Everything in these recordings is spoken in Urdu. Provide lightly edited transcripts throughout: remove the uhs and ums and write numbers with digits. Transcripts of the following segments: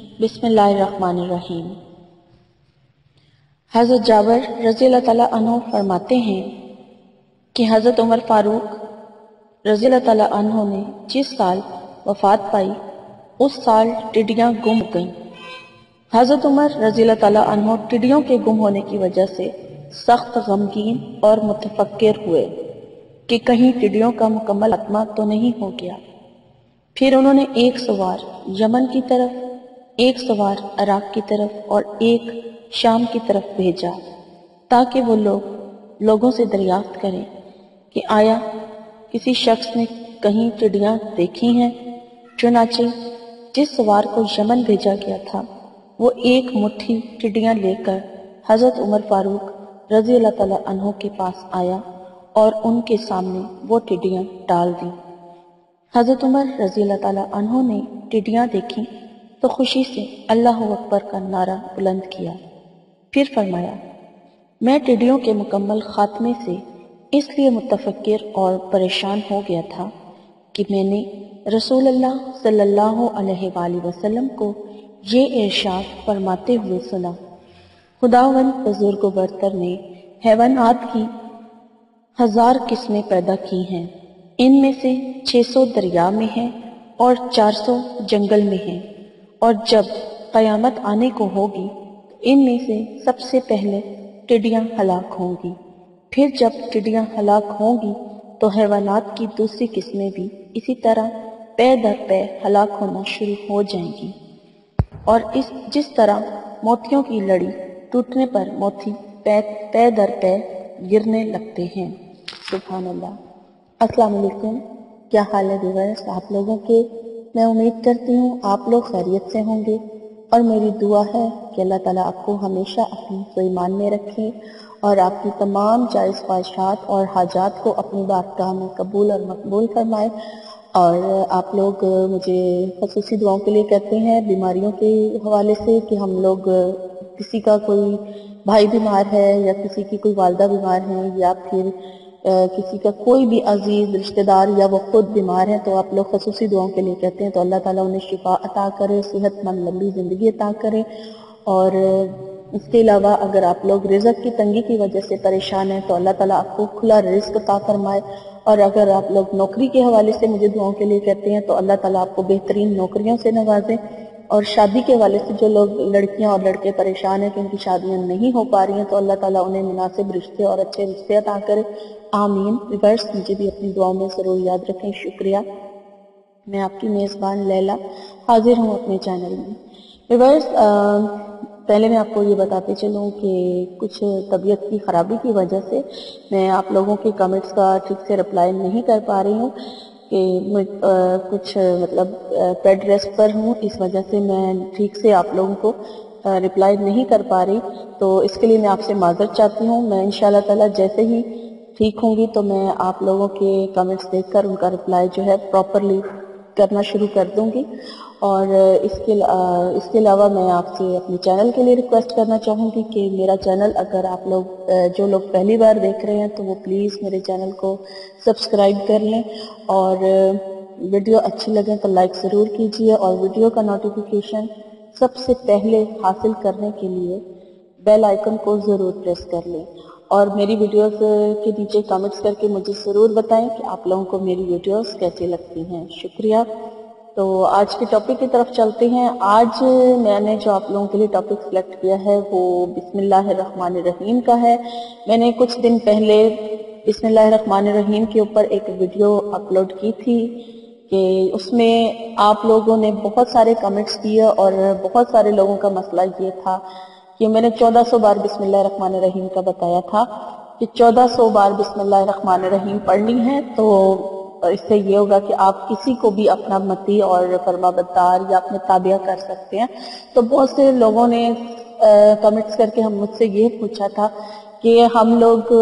بسم اللہ الرحمن الرحیم۔ حضرت جابر رضی اللہ تعالیٰ عنہ فرماتے ہیں کہ حضرت عمر فاروق رضی اللہ تعالیٰ عنہ نے جس سال وفات پائی اس سال ٹڈیاں گم ہو گئیں۔ حضرت عمر رضی اللہ تعالیٰ عنہ ٹڈیوں کے گم ہونے کی وجہ سے سخت غمگین اور متفکر ہوئے کہ کہیں ٹڈیوں کا مکمل خاتمہ تو نہیں ہو گیا۔ پھر انہوں نے ایک سوار یمن کی طرف، ایک سوار عراق کی طرف اور ایک شام کی طرف بھیجا تاکہ وہ لوگوں سے دریافت کریں کہ آیا کسی شخص نے کہیں ٹڈیاں دیکھی ہیں۔ چنانچہ جس سوار کو یمن بھیجا گیا تھا وہ ایک مٹھی ٹڈیاں لے کر حضرت عمر فاروق رضی اللہ تعالیٰ عنہ کے پاس آیا اور ان کے سامنے وہ ٹڈیاں ڈال دیں۔ حضرت عمر رضی اللہ تعالیٰ عنہ نے ٹڈیاں دیکھیں تو خوشی سے اللہ اکبر کا نعرہ بلند کیا، پھر فرمایا، میں ٹڈیوں کے مکمل خاتمے سے اس لیے متفکر اور پریشان ہو گیا تھا کہ میں نے رسول اللہ صلی اللہ علیہ وآلہ وسلم کو یہ ارشاد فرماتے ہوئے سنا، خداوند بزرگ و برتر نے حیوانات کی 1000 قسمیں پیدا کی ہیں، ان میں سے 600 دریا میں ہیں اور 400 جنگل میں ہیں، اور جب قیامت آنے کو ہوگی تو ان میں سے سب سے پہلے ٹڈیاں ہلاک ہوں گی، پھر جب ٹڈیاں ہلاک ہوں گی تو حیوانات کی دوسری قسمیں بھی اسی طرح پے در پے ہلاک ہونا شروع ہو جائیں گی، اور جس طرح موتیوں کی لڑی ٹوٹنے پر موتی پے در پے گرنے لگتے ہیں۔ سبحان اللہ۔ السلام علیکم، کیا حال ہے ویورز آپ لوگوں کے؟ میں امید کرتی ہوں آپ لوگ خیریت سے ہوں گے، اور میری دعا ہے کہ اللہ تعالیٰ آپ کو ہمیشہ اپنی ایمان میں رکھے اور آپ کی تمام جائز خواہشات اور حاجات کو اپنی بارگاہ میں قبول اور مقبول فرمائے۔ اور آپ لوگ مجھے خصوصی دعاؤں کے لیے کہتے ہیں بیماریوں کے حوالے سے کہ ہم لوگ کسی کا کوئی بھائی بیمار ہے یا کسی کی کوئی والدہ بیمار ہے یا پھر کسی کا کوئی بھی عزیز رشتہ دار یا وہ خود بیمار ہیں تو آپ لوگ خصوصی دعاؤں کے لیے کہتے ہیں، تو اللہ تعالیٰ انہیں شفا عطا کرے، صحت مند لمبی زندگی عطا کرے۔ اور اس کے علاوہ اگر آپ لوگ رزق کی تنگی کی وجہ سے پریشان ہیں تو اللہ تعالیٰ آپ کو کھلا رزق عطا فرمائے، اور اگر آپ لوگ نوکری کے حوالے سے مجھے دعاؤں کے لیے کہتے ہیں تو اللہ تعالیٰ آپ کو بہترین نوکریوں سے نوازے، اور شادی کے حوالے سے جو لوگ لڑکیاں اور لڑکے پریشان ہیں کہ ان کی شادیاں نہیں ہو پا رہی ہیں تو اللہ تعالیٰ انہیں مناسب رشتے اور اچھے رشتے عطا کرے، آمین۔ ریورس مجھے بھی اپنی دعاؤں میں ضرور یاد رکھیں، شکریہ۔ میں آپ کی میزبان لیلا حاضر ہوں اپنے چینل میں۔ ریورس پہلے میں آپ کو یہ بتاتے چلوں کہ کچھ طبیعت کی خرابی کی وجہ سے میں آپ لوگوں کے کمنٹس کا ٹھیک سے رپلائی نہیں کر پا رہی ہوں، کہ کچھ بیڈ ریسٹ پر ہوں، اس وجہ سے میں ٹھیک سے آپ لوگوں کو رپلائی نہیں کر پا رہی، تو اس کے لیے میں آپ سے معذرت چاہتی ہوں۔ میں انشاءاللہ تعالیٰ جیسے ہی ٹھیک ہوں گی تو میں آپ لوگوں کے کمنٹس دیکھ کر ان کا رپلائی جو ہے پراپرلی کرنا شروع کر دوں گی۔ اور اس کے علاوہ میں آپ سے اپنے چینل کے لیے ریکویسٹ کرنا چاہوں گی کہ میرا چینل اگر آپ لوگ جو لوگ پہلی بار دیکھ رہے ہیں تو وہ پلیز میرے چینل کو سبسکرائب کر لیں، اور ویڈیو اچھی لگیں تو لائک ضرور کیجیے، اور ویڈیو کا نوٹیفیکیشن سب سے پہلے حاصل کرنے کے لیے بیل آئیکن کو ضرور پریس کر لیں، اور میری ویڈیوز کے نیچے کمنٹس کر کے مجھے ضرور بتائیں کہ آپ لوگوں کو میری ویڈیوز کیسی لگتی ہیں، شکریہ۔ تو آج کے ٹاپک کی طرف چلتے ہیں۔ آج میں نے جو آپ لوگوں کے لیے ٹاپک سلیکٹ کیا ہے وہ بسم اللہ الرحمن الرحیم کا ہے۔ میں نے کچھ دن پہلے بسم اللہ الرحمن الرحیم کے اوپر ایک ویڈیو اپلوڈ کی تھی کہ اس میں آپ لوگوں نے بہت سارے کمنٹس دیے، اور بہت سارے لوگوں کا مسئلہ یہ تھا کہ میں نے 1400 بار بسم اللہ الرحمن الرحیم کا بتایا تھا کہ 1400 بار بسم اللہ الرحمن الرحیم پڑھنی ہے، تو اس سے یہ ہوگا کہ آپ کسی کو بھی اپنا متی اور فرمانبردار یا اپنے تابعہ کر سکتے ہیں۔ تو بہت سے لوگوں نے کمنٹس کر کے مجھ سے یہ پوچھا تھا کہ ہم لوگ،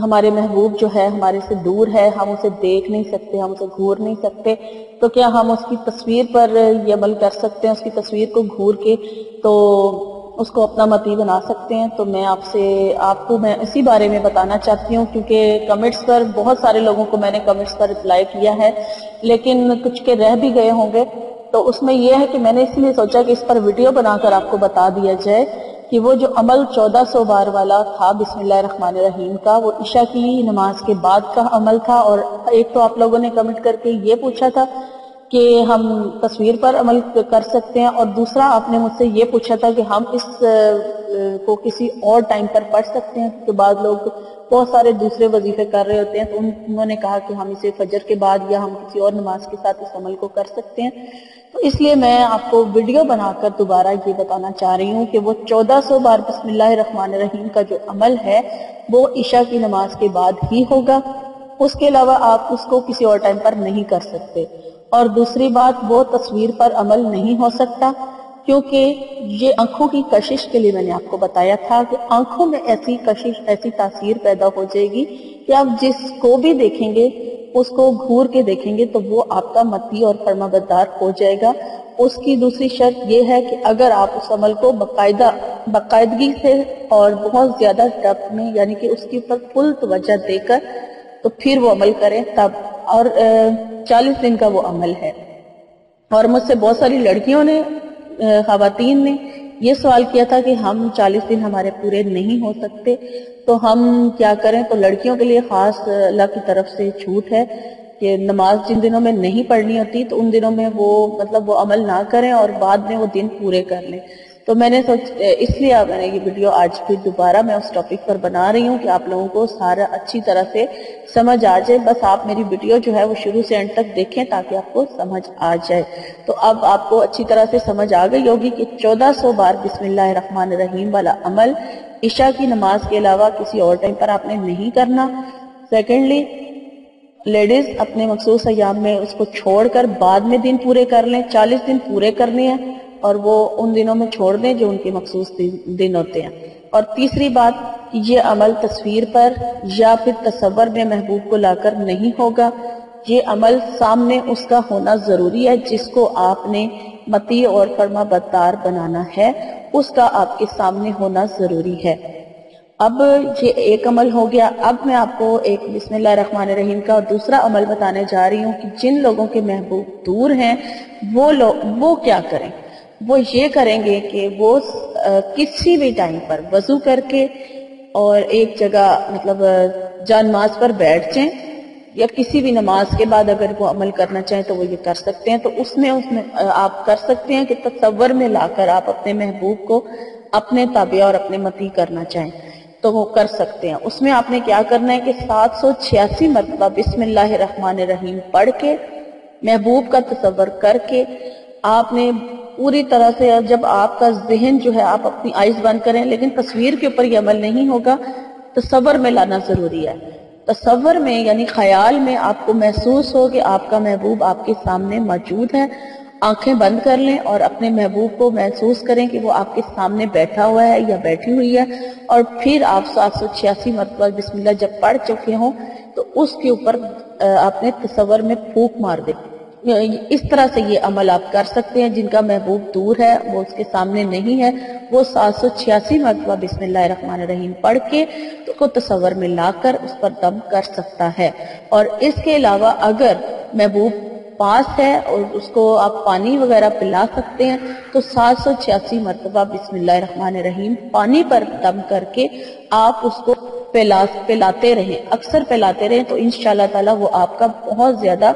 ہمارے محبوب جو ہے ہمارے سے دور ہے، ہم اسے دیکھ نہیں سکتے، ہم اسے گھور نہیں سکتے، تو کیا ہم اس کی تصویر پر یہ عمل کر سکتے ہیں، اس کی تصویر کو گھور کے تو اس کو اپنا متی بنا سکتے ہیں؟ تو میں آپ کو میں اسی بارے میں بتانا چاہتی ہوں، کیونکہ کمنٹس پر بہت سارے لوگوں کو میں نے کمنٹس پر رپلائی کیا ہے، لیکن کچھ کے رہ بھی گئے ہوں گے، تو اس میں یہ ہے کہ میں نے اس لیے سوچا کہ اس پر ویڈیو بنا کر آپ کو بتا دیا جائے کہ وہ جو عمل 1400 بار والا تھا بسم اللہ الرحمن الرحیم کا، وہ عشاء کی نماز کے بعد کا عمل تھا. اور ایک تو آپ لوگوں نے کمنٹ کر کے یہ پوچھا تھا کہ ہم تصویر پر عمل کر سکتے ہیں، اور دوسرا آپ نے مجھ سے یہ پوچھا تھا کہ ہم اس کو کسی اور ٹائم پر پڑھ سکتے ہیں، کیونکہ بعض لوگ بہت سارے دوسرے وظیفے کر رہے ہوتے ہیں، تو انہوں نے کہا کہ ہم اسے فجر کے بعد یا ہم کسی اور نماز کے ساتھ اس عمل کو کر سکتے ہیں. تو اس لیے میں آپ کو ویڈیو بنا کر دوبارہ یہ بتانا چاہ رہی ہوں کہ وہ 1400 بار بسم اللہ الرحمن الرحیم کا جو عمل ہے وہ عشاء کی نماز کے بعد ہی ہوگا، اس کے علاوہ آپ اس کو کسی اور ٹائم پر نہیں کر سکتے. اور دوسری بات، وہ تصویر پر عمل نہیں ہو سکتا، کیونکہ یہ آنکھوں کی کشش کے لیے میں نے آپ کو بتایا تھا کہ آنکھوں میں ایسی کشش، ایسی تاثیر پیدا ہو جائے گی کہ آپ جس کو بھی دیکھیں گے اس کو گھور کے دیکھیں گے تو وہ آپ کا مطیع اور فرما بردار ہو جائے گا. اس کی دوسری شرط یہ ہے کہ اگر آپ اس عمل کو باقاعدگی سے اور بہت زیادہ ڈپتھ میں، یعنی کہ اس کی اوپر فل توجہ دے کر تو پھر وہ عمل کریں تب. اور 40 دن کا وہ عمل ہے. اور مجھ سے بہت ساری لڑکیوں نے، خواتین نے یہ سوال کیا تھا کہ ہم 40 دن ہمارے پورے نہیں ہو سکتے تو ہم کیا کریں. تو لڑکیوں کے لیے خاص اللہ کی طرف سے چھوٹ ہے کہ نماز جن دنوں میں نہیں پڑھنی ہوتی تو ان دنوں میں وہ عمل نہ کریں اور بعد میں وہ دن پورے کر لیں. تو میں نے اس لیے میں نے یہ ویڈیو آج پھر دوبارہ میں اس ٹاپک پر بنا رہی ہوں کہ آپ لوگوں کو سارا اچھی طرح سے سمجھ آ جائے. بس آپ میری ویڈیو جو ہے وہ شروع سے اینڈ تک دیکھیں تاکہ آپ کو سمجھ آ جائے. تو اب آپ کو اچھی طرح سے سمجھ آ گئی ہوگی کہ 1400 بار بسم اللہ الرحمن الرحیم والا عمل عشاء کی نماز کے علاوہ کسی اور ٹائم پر آپ نے نہیں کرنا. سیکنڈلی، لیڈیز اپنے مخصوص ایام میں اس کو چھوڑ کر بعد میں دن پورے کر لیں. 40 دن پورے کرنے ہیں اور وہ ان دنوں میں چھوڑ دیں جو ان کے مخصوص دن ہوتے ہیں. اور تیسری بات، یہ عمل تصویر پر یا پھر تصور میں محبوب کو لا کر نہیں ہوگا. یہ عمل سامنے اس کا ہونا ضروری ہے جس کو آپ نے مطیع اور فرما بردار بنانا ہے، اس کا آپ کے سامنے ہونا ضروری ہے. اب یہ ایک عمل ہو گیا. اب میں آپ کو ایک بسم اللہ الرحمن الرحیم کا اور دوسرا عمل بتانے جا رہی ہوں کہ جن لوگوں کے محبوب دور ہیں وہ کیا کریں. وہ یہ کریں گے کہ وہ کسی بھی ٹائم پر وضو کر کے اور ایک جگہ جان نماز پر بیٹھ جائیں، یا کسی بھی نماز کے بعد اگر وہ عمل کرنا چاہیں تو وہ یہ کر سکتے ہیں. تو اس میں آپ کر سکتے ہیں کہ تصور میں لا کر آپ اپنے محبوب کو اپنے تابع اور اپنے مطیع کرنا چاہیں تو وہ کر سکتے ہیں. اس میں آپ نے کیا کرنا ہے کہ 786 مرتبہ بسم اللہ الرحمن الرحیم پڑھ کے محبوب کا تصور کر کے آپ نے پوری طرح سے، جب آپ کا ذہن جو ہے، آپ اپنی آئیز بند کریں، لیکن تصویر کے اوپر یہ عمل نہیں ہوگا، تصور میں لانا ضروری ہے. تصور میں یعنی خیال میں آپ کو محسوس ہو کہ آپ کا محبوب آپ کے سامنے موجود ہے. آنکھیں بند کر لیں اور اپنے محبوب کو محسوس کریں کہ وہ آپ کے سامنے بیٹھا ہوا ہے یا بیٹھی ہوئی ہے، اور پھر آپ 786 مرتبہ بسم اللہ جب پڑھ چکے ہوں تو اس کے اوپر آپ نے تصور میں پھونک مار دیں. اس طرح سے یہ عمل آپ کر سکتے ہیں. جن کا محبوب دور ہے، وہ اس کے سامنے نہیں ہے، وہ 786 مرتبہ بسم اللہ الرحمن الرحیم پڑھ کے اس کو تصور میں لا کر اس پر دم کر سکتا ہے. اور اس کے علاوہ اگر محبوب پاس ہے اور اس کو آپ پانی وغیرہ پلا سکتے ہیں تو 786 مرتبہ بسم اللہ الرحمن الرحیم پانی پر دم کر کے آپ اس کو پلاتے رہیں، اکثر پلاتے رہیں، تو انشاءاللہ تعالی وہ آپ کا بہت زیادہ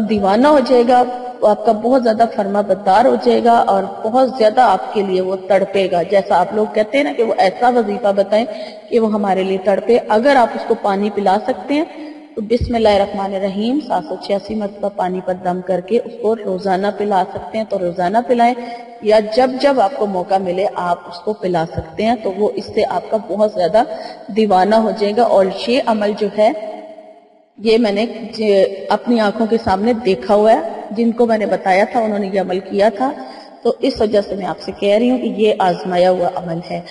دیوانہ ہو جائے گا، آپ کا بہت زیادہ فرما بردار ہو جائے گا اور بہت زیادہ آپ کے لیے وہ تڑپے گا. جیسا آپ لوگ کہتے ہیں نا کہ وہ ایسا وظیفہ بتائیں کہ وہ ہمارے لیے تڑپے. اگر آپ اس کو پانی پلا سکتے ہیں تو بسم اللہ الرحمن الرحیم 786 مرتبہ پانی پر دم کر کے اس کو روزانہ پلا سکتے ہیں تو روزانہ پلائیں، یا جب آپ کو موقع ملے آپ اس کو پلا سکتے ہیں. تو وہ اس سے آپ کا بہت زیادہ دیوانہ ہو جائے گا. اور یہ عمل جو ہے یہ میں نے اپنی آنکھوں کے سامنے دیکھا ہوا ہے. جن کو میں نے بتایا تھا انہوں نے یہ عمل کیا تھا، تو اس وجہ سے میں آپ سے کہہ رہی ہوں کہ یہ آزمایا ہوا عمل ہے.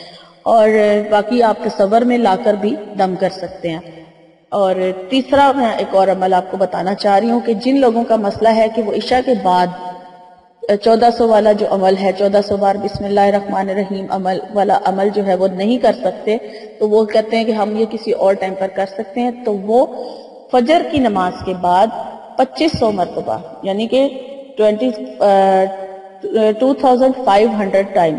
اور باقی آپ تصور میں لا کر بھی دم کر سکتے ہیں. اور تیسرا میں ایک اور عمل آپ کو بتانا چاہ رہی ہوں کہ جن لوگوں کا مسئلہ ہے کہ وہ عشاء کے بعد 1400 والا جو عمل ہے، 1400 بار بسم اللہ الرحمن الرحیم والا عمل جو ہے وہ نہیں کر سکتے، تو وہ کہتے ہیں کہ ہم یہ کسی اور ٹائم پر کر سکتے ہیں. تو وہ فجر کی نماز کے بعد 2500 مرتبہ، یعنی کہ 2500 ٹائم